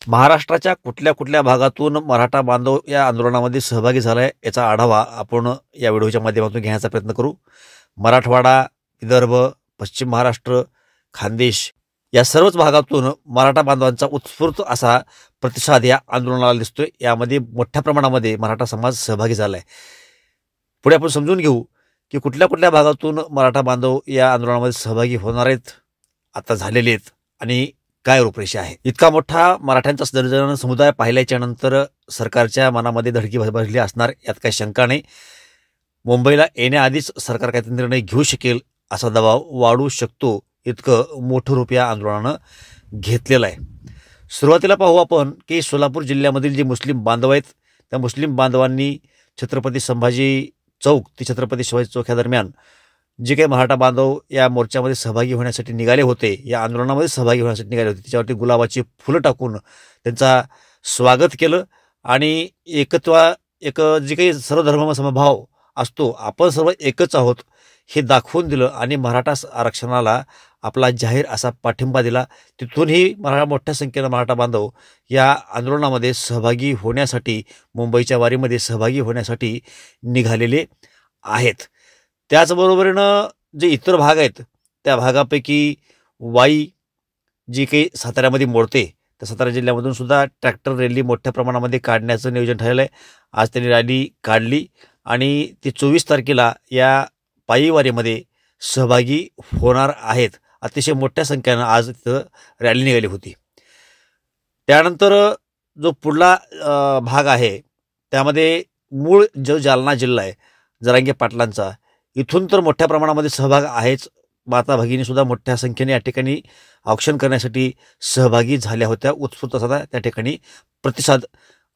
महाराष्ट्राच्या कुठल्या कुठल्या भागातून मराठा बांधव या आंदोलनामध्ये सहभागी झालाय याचा आढावा आपण या व्हिडिओच्या माध्यमातून घेण्याचा प्रयत्न करू। मराठवाडा, विदर्भ, पश्चिम महाराष्ट्र, खानदेश या सर्वच भागातून मराठा बांधवांचा उत्स्फूर्त असा प्रतिसाद या आंदोलनाला दिसतोय। यामध्ये मोठ्या प्रमाणामध्ये मराठा समाज सहभागी झालाय। पुढे आपण समजून घेऊ की कुठल्या कुठल्या भागातून मराठा बांधव या आंदोलनामध्ये सहभागी होणार आहेत, आता झालेले आहेत आणि काय रूपरेषा आहे। इतका मोठा मराठ्यांचा जनजन समुदाय पाहिल्याच्या नंतर सरकारच्या मनामध्ये धडकी भरली असणार, यात काही शंका नाही। मुंबईला येण्याआधीच सरकार काहीतरी निर्णय घेऊ शकेल असा दबाव वाढू शकतो, इतकं मोठं रूप या आंदोलनानं घेतलेलं आहे। सुरुवातीला पाहू आपण की सोलापूर जिल्ह्यामधील जे मुस्लिम बांधव आहेत त्या मुस्लिम बांधवांनी छत्रपती संभाजी चौक ते छत्रपती शिवाजी चौक या दरम्यान जे काही मराठा बांधव या मोर्चामध्ये सहभागी होण्यासाठी निघाले होते, या आंदोलनामध्ये सहभागी होण्यासाठी निघाले होते, त्याच्यावरती गुलाबाची फुलं टाकून त्यांचा स्वागत केलं आणि एक जे काही सर्व धर्म समभाव असतो, आपण सर्व एकच आहोत हे दाखवून दिलं आणि मराठा आरक्षणाला आपला जाहीर असा पाठिंबा दिला। तिथूनही मोठ्या संख्येनं मराठा बांधव या आंदोलनामध्ये सहभागी होण्यासाठी, मुंबईच्या वारीमध्ये सहभागी होण्यासाठी निघालेले आहेत। त्याचबरोबरीनं जे इतर भाग आहेत त्या भागापैकी वाई जी काही साताऱ्यामध्ये मोडते, त्या सातारा जिल्ह्यामधून सुद्धा ट्रॅक्टर रॅली मोठ्या प्रमाणामध्ये काढण्याचं नियोजन ठरलं आहे। आज त्यांनी रॅली काढली आणि ती 24 तारखेला या पायी वारीमध्ये सहभागी होणार आहेत। अतिशय मोठ्या संख्येनं आज तिथं रॅली निघाली होती। त्यानंतर जो पुढला भाग आहे त्यामध्ये मूळ जो जालना जिल्हा आहे जरांगे पाटलांचा, इथून तर मोठ्या प्रमाणामध्ये सहभाग आहेच। माता भगिनी सुद्धा मोठ्या संख्येने या ठिकाणी औक्षण करण्यासाठी सहभागी झाल्या होत्या। उत्स्फूर्त असा त्या ठिकाणी प्रतिसाद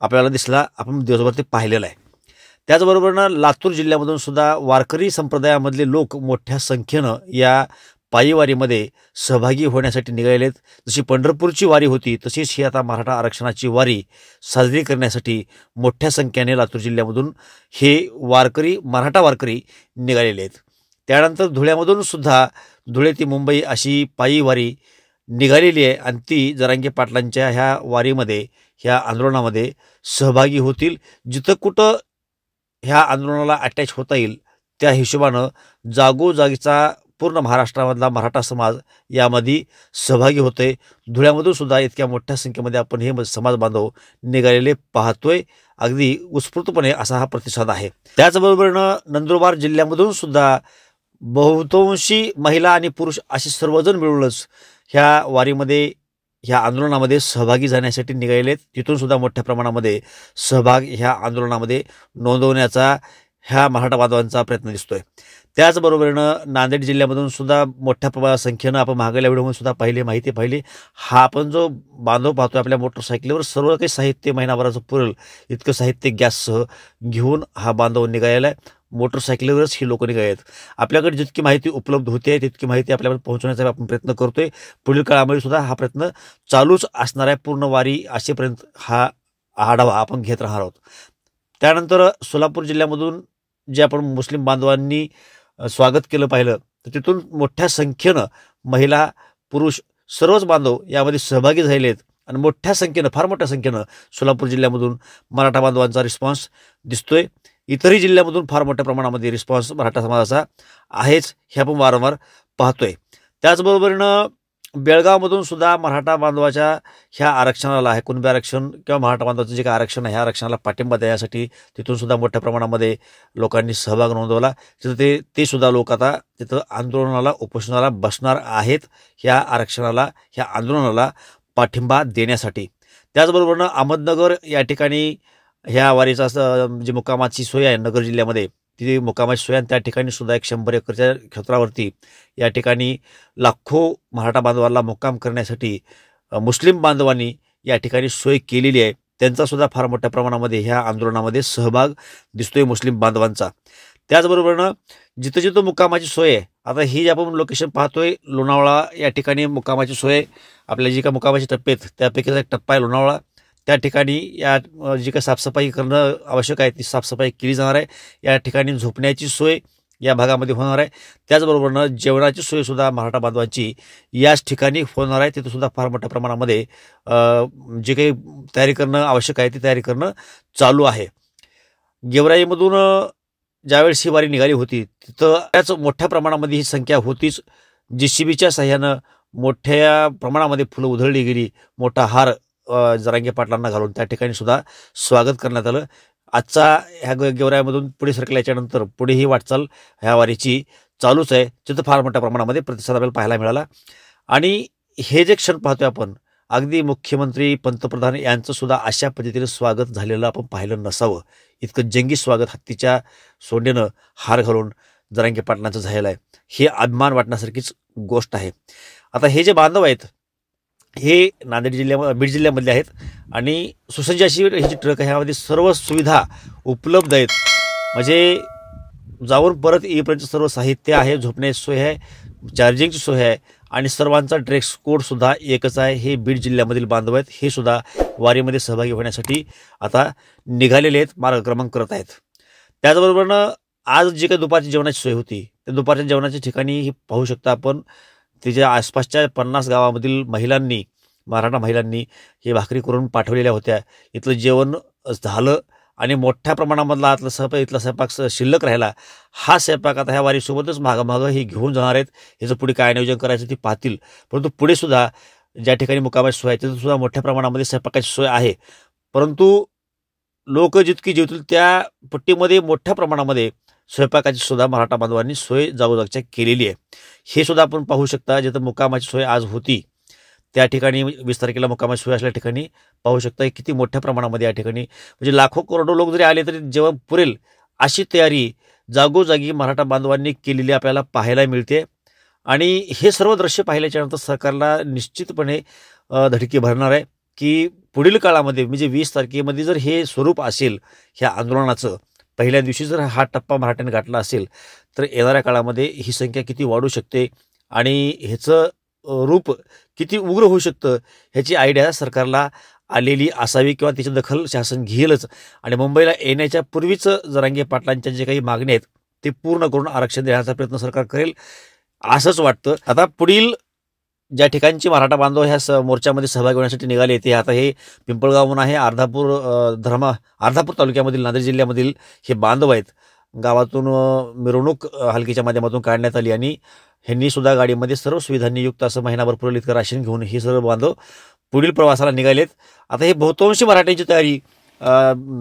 आपल्याला दिसला, आपण दिवसभर ते पाहिलेलं आहे। त्याचबरोबरनं लातूर जिल्ह्यामधून सुद्धा वारकरी संप्रदायामधले लोक मोठ्या संख्येनं या पायी वारीमध्ये सहभागी होण्यासाठी निघालेत। जशी पंढरपूरची वारी होती तशीच ही आता मराठा आरक्षणाची वारी साजरी करण्यासाठी मोठ्या संख्येने लातूर जिल्ह्यामधून हे मराठा वारकरी निघालेले आहेत। त्यानंतर धुळ्यामधून सुद्धा धुळे ते मुंबई अशी पायी वारी निघालेली आहे आणि ती जरांगे पाटलांच्या ह्या वारीमध्ये, ह्या आंदोलनामध्ये सहभागी होतील। जिथं कुठं ह्या आंदोलनाला अटॅच होता येईल त्या हिशोबानं जागोजागीचा पूर्ण महाराष्ट्रामधला मराठा समाज यामध्ये सहभागी होते। धुळ्यामधून सुद्धा इतक्या मोठ्या संख्येमध्ये आपण हे समाज बांधव निघालेले पाहतोय। अगदी उत्स्फूर्तपणे असा हा प्रतिसाद आहे। त्याचबरोबरीनं नंदुरबार जिल्ह्यामधून सुद्धा बहुतांशी महिला आणि पुरुष असे सर्वजण मिळूनच ह्या वारीमध्ये, ह्या आंदोलनामध्ये सहभागी जाण्यासाठी निघालेत। तिथून सुद्धा मोठ्या प्रमाणामध्ये सहभाग ह्या आंदोलनामध्ये नोंदवण्याचा ह्या मराठा बांधवांचा प्रयत्न दिसतोय। त्याचबरोबरीनं नांदेड जिल्ह्यामधून सुद्धा मोठ्या संख्येनं आपण मागल्या व्हिडिओमध्ये सुद्धा माहिती पाहिली। हा आपण जो बांधव पाहतोय आपल्या मोटरसायकलीवर सर्व काही साहित्य महिनाभराचं पुरेल इतकं साहित्य गॅससह घेऊन हा बांधव निघालेला आहे। मोटरसायकलीवरच ही लोक निघाले आहेत। आपल्याकडे जितकी माहिती उपलब्ध होते तितकी माहिती आपल्याकडे पोहोचवण्याचा आपण प्रयत्न करतोय। पुढील काळामध्ये सुद्धा हा प्रयत्न चालूच असणार आहे। पूर्ण वारी असेपर्यंत हा आढावा आपण घेत राहणार आहोत। त्यानंतर सोलापूर जिल्ह्यामधून जे आपण मुस्लिम बांधवांनी स्वागत केलं पाहिलं तर तिथून मोठ्या संख्येनं महिला पुरुष सर्वच बांधव यामध्ये सहभागी झालेले आहेत आणि मोठ्या संख्येनं, फार मोठ्या संख्येनं सोलापूर जिल्ह्यामधून मराठा बांधवांचा रिस्पॉन्स दिसतोय। इतरही जिल्ह्यामधून फार मोठ्या प्रमाणामध्ये रिस्पॉन्स मराठा समाजाचा आहेच, हे आपण वारंवार पाहतोय। त्याचबरोबरीनं बेळगावमधून सुद्धा मराठा बांधवाच्या ह्या आरक्षणाला, हे कुणबी आरक्षण किंवा मराठा बांधवाचं जे काही आरक्षण आहे ह्या आरक्षणाला पाठिंबा देण्यासाठी तिथून सुद्धा मोठ्या प्रमाणामध्ये लोकांनी सहभाग नोंदवला। तिथं ते सुद्धा लोक आता तिथं आंदोलनाला, उपोषणाला बसणार आहेत ह्या आरक्षणाला, ह्या आंदोलनाला पाठिंबा देण्यासाठी। त्याचबरोबरनं अहमदनगर या ठिकाणी ह्या वारीचा जी मुक्कामाची सोय आहे नगर जिल्ह्यामध्ये, ती मुक्कामाची सोय, आणि त्या ठिकाणी सुद्धा 100 एकरच्या क्षेत्रावरती या ठिकाणी लाखो मराठा बांधवांना मुक्काम करण्यासाठी मुस्लिम बांधवांनी या ठिकाणी सोय केलेली आहे। त्यांचा सुद्धा फार मोठ्या प्रमाणामध्ये ह्या आंदोलनामध्ये सहभाग दिसतोय मुस्लिम बांधवांचा। त्याचबरोबरनं जिथं जिथं मुक्कामाची सोय आहे, आता ही जी आपण लोकेशन पाहतोय लोणावळा या ठिकाणी मुक्कामाची सोय, आपल्या जी काही मुक्कामाचे टप्पे आहेत त्यापैकीचा एक टप्पा आहे लोणावळा। त्या ठिकाणी या जी काही साफसफाई करणं आवश्यक आहे ती साफसफाई केली जाणार आहे। या ठिकाणी झोपण्याची सोय या भागामध्ये होणार आहे. त्याचबरोबरनं जेवणाची सोयसुद्धा मराठा बांधवांची याच ठिकाणी होणार आहे. तिथं सुद्धा फार मोठ्या प्रमाणामध्ये जे काही तयारी करणं आवश्यक आहे ती तयारी करणं चालू आहे. गेवराईमधून ज्यावेळेस ही वारी निघाली होती तिथं त्याच मोठ्या प्रमाणामध्ये ही संख्या होतीच. JCBच्या साह्यानं मोठ्या प्रमाणामध्ये फुलं उधळली गेली. मोठा हार जरांगे पाटलांना घालून त्या ठिकाणी सुद्धा स्वागत करण्यात आलं. आजचा ह्या गेवराईमधून पुढे सरकल्याच्यानंतर पुढे ही वाटचाल ह्या वारीची चालूच आहे. तिथं फार मोठ्या प्रमाणामध्ये प्रतिसाद आपल्याला पाहायला मिळाला. आणि हे जे क्षण पाहतोय आपण, अगदी मुख्यमंत्री पंतप्रधान यांचं सुद्धा अशा पद्धतीने स्वागत झालेलं आपण पाहिलं नसावं. इतकं जंगी स्वागत हत्तीच्या सोंडेनं हार घालून जरांगे पाटलांचं झालेलं आहे. हे अभिमान वाटण्यासारखीच गोष्ट आहे. आता हे जे बांधव आहेत हे बीड जिल्ह्यामधले आहेत आणि सुसज्ज अशी ही जी ट्रक आहे ह्यामध्ये सर्व सुविधा उपलब्ध आहेत. म्हणजे जाऊन परत येईपर्यंत सर्व साहित्य आहे, झोपण्याची सोय आहे, चार्जिंगची सोय आहे आणि सर्वांचा ड्रेस कोड सुद्धा एकच आहे. हे बीड जिल्ह्यामधील बांधव आहेत. हे सुद्धा वारीमध्ये सहभागी होण्यासाठी आता निघालेले आहेत, मार्गक्रमण करत आहेत. त्याचबरोबरनं आज जी काही दुपारची जेवणाची सोय होती त्या दुपारच्या जेवणाच्या ठिकाणी ही पाहू शकता आपण, तिच्या आसपासच्या 50 गावामधील महिलांनी, मराठा महिलांनी हे भाकरी करून पाठवलेल्या होत्या. इथलं जेवण झालं आणि मोठ्या प्रमाणामधला इथला स्वयंपाक शिल्लक राहिला. हा स्वयंपाक आता ह्या वारीसोबतच मागं हे घेऊन जाणार आहेत. ह्याचं पुढे काय नियोजन करायचं ते पाहतील. परंतु पुढे सुद्धा ज्या ठिकाणी मुक्कामाची सोय आहे तिथं सुद्धा मोठ्या प्रमाणामध्ये स्वयंपाकाची सोय आहे. परंतु लोक जितकी जेवतील त्या पट्टीमध्ये मोठ्या प्रमाणामध्ये स्वयंपाकाची सुद्धा मराठा बांधवांनी सोय जागोजागच्या केलेली आहे. हे सुद्धा आपण पाहू शकता. जिथं मुक्कामाची सोय आज होती त्या ठिकाणी 20 तारखेला मुक्कामाची सोय असल्या ठिकाणी पाहू शकता किती मोठ्या प्रमाणामध्ये या ठिकाणी म्हणजे लाखो करोडो लोक जरी आले तरी जेवण पुरेल अशी तयारी जागोजागी मराठा बांधवांनी केलेली आपल्याला पाहायला मिळते. आणि हे सर्व दृश्य पाहिल्याच्या नंतर सरकारला निश्चितपणे धडकी भरणार आहे की पुढील काळामध्ये म्हणजे 20 तारखेमध्ये जर हे स्वरूप असेल ह्या आंदोलनाचं, पहिल्या दिवशी जर हा टप्पा मराठ्याने गाठला असेल तर येणाऱ्या काळामध्ये ही संख्या किती वाढू शकते आणि ह्याचं रूप किती उग्र होऊ शकतं ह्याची आयडिया सरकारला आलेली असावी किंवा त्याची दखल शासन घेईलच. आणि मुंबईला येण्याच्या पूर्वीच जरांगे पाटलांच्या जे काही मागण्या आहेत ते पूर्ण करून आरक्षण देण्याचा प्रयत्न सरकार करेल असंच वाटतं. आता पुढील ज्या ठिकाणची मराठा बांधव ह्या मोर्चामध्ये सहभागी होण्यासाठी निघाले ते आता हे पिंपळगावहून आहे, अर्धापूर तालुक्यामधील नांदेड जिल्ह्यामधील हे बांधव आहेत. गावातून मिरवणूक हलकीच्या माध्यमातून काढण्यात आली आणि ह्यांनी सुद्धा गाडीमध्ये सर्व सुविधांनी युक्त असं महिनाभर पुरेल इतकं राशन घेऊन हे सर्व बांधव पुढील प्रवासाला निघालेत. आता हे बहुतांशी मराठ्यांची तयारी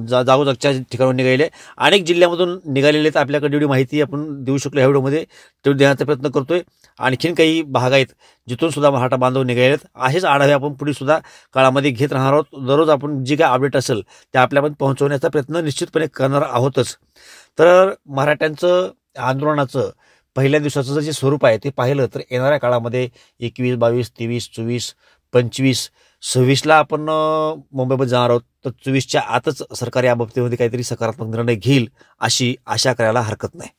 जागोजागच्या ठिकाणून निघालेले अनेक जिल्ह्यामधून निघालेले आहेत. आपल्याकडे जेवढी माहिती आपण देऊ शकलो ह्या व्हिडिओमध्ये तेवढी देण्याचा प्रयत्न करतोय. आणखीन काही भाग आहेत जिथून सुद्धा मराठा बांधव निघालेत. असेच आढावे आपण पुढे सुद्धा काळामध्ये घेत राहणार आहोत. दररोज आपण जी काही अपडेट असेल ते आपल्यापर्यंत पोहोचवण्याचा प्रयत्न निश्चितपणे करणार आहोतच. तर मराठ्यांचं आंदोलनाचं पहिल्या दिवसाचं जे स्वरूप आहे ते पाहिलं तर येणाऱ्या काळामध्ये 21, 22, 23, 24, 25, 26ला आपण मुंबईमध्ये जाणार आहोत. तर 24च्या आतच सरकार या बाबतीमध्ये काहीतरी सकारात्मक निर्णय घेईल अशी आशा करायला हरकत नाही.